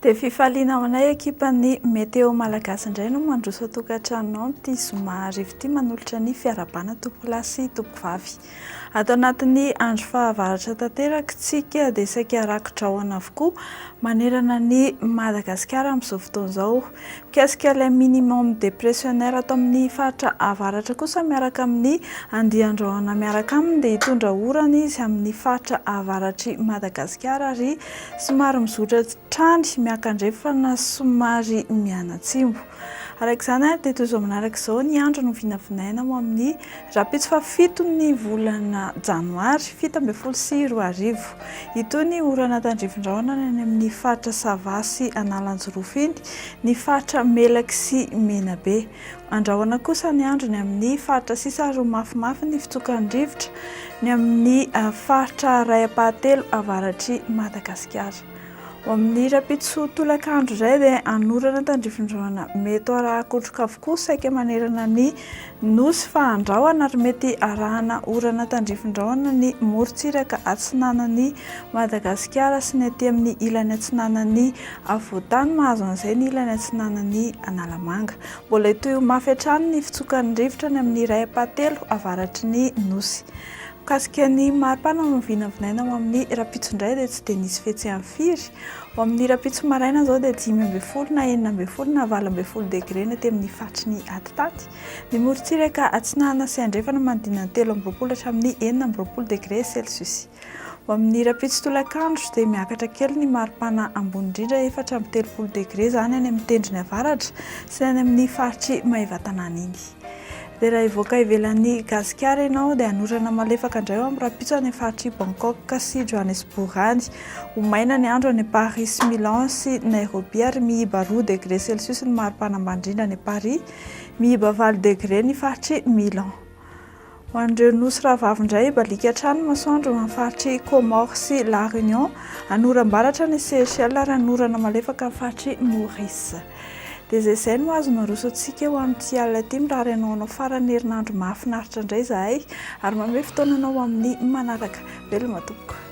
Dia fifaliana aminay ekipan'ny Météo Malagasy indray no mandroso tokantrano ity zoma arivo ity manolotra ny fiarabana tompo-lahy sy tompo-vavy. Ato anatin'ny andro fahavaratra tanteraka tsika dia saika rakodraona avokoa manerana ny Madagasikara amin'izao fotoana izao. Mikasika ilay minimum dépressionnaire ato amin'ny faritra avaratra kosa miaraka amin'ny andian-drahona miaraka aminy dia hitondra orana izy amin'ny faritra avaratry Madagasikara ary somary mizotra trany miankandrefa na somary miana-tsimbo. Arak'izany dia toy izao manaraka izao ny andro no vinavinaina ho amin'ny rapitso fa 7 ny volana janoary 17 sy 20. Itony orana tandrifin-drahona any amin'ny faritra Sava sy Analanjorofy iny, ny faritra Melaky sy Menabe. Andrahoana kosa ny andro ny amin'ny faritra sisa roa mafimafy ny fitsokan'ny rivotra ny amin'ny faritra Raiapahatelo avaratry Madagasikara. Ho amin'ny rapitso tolakandro izay dia anorana tandrifin-drahona mety arahakotroka avokoa saika manerana ny nosy fa andrahoana ary mety arahana orana tandrifin-drahona ny morontsiraka atsinanan'ny Madagasikara sy ny aty amin'ny ilany atsinanan'ny Afovoantany mahazo an'izay ny ilany atsinanan'ny Analamanga. Mbola itoy mafy hatrany ny fitsokan'ny rivotra ny amin'ny Raiapahatelo avaratry ny nosy. Mikasika ny maripana no vinavinaina ho amin'ny rapitso indray dia tsy dia nisy fihetsehany firy. Ho amin'ny rapitso maraina izao dia 10 na 9 na 12 degré ny aty amin'ny faritry ny Atitaty. Ny morontsiraka atsinana sy andrefana manodidina 13 hatramin'ny 19 degré Celsius. Ho amin'ny rapitso tolakandro dia miakatra kely ny maripana ambony indrindra 4 degré zany any amin'ny tendrony avaratra sy any amin'ny faritry Maheva-Tanàna iny. Dia raha ivoaka ivelan'ny Gasikara ianao dia anorana malefaka indray ao amin'ny rapitso any faritry Bangkok sy Johannesburg any. Ho maina ny andro any Paris sy Milan sy Nairobi ary mihiba 2 degré Celsius ny maripana ambany indrindra any Paris, mihiba 4 degré ny faritry Milan. Ho an'ireo nosy rahavavy indray balika hatrany masoandro amin'ny faritry Comores sy La Réunion, anoram-baratra ny Seychelles ary anorana malefaka amin'ny faritry Maurice. Dia izay no azo maroso antsika ho amin'ity alina ity mirary ianao farany herinandro mahafinaritra indray izahay ary manome fotoananao amin'ny manaraka. Veloma tompoko.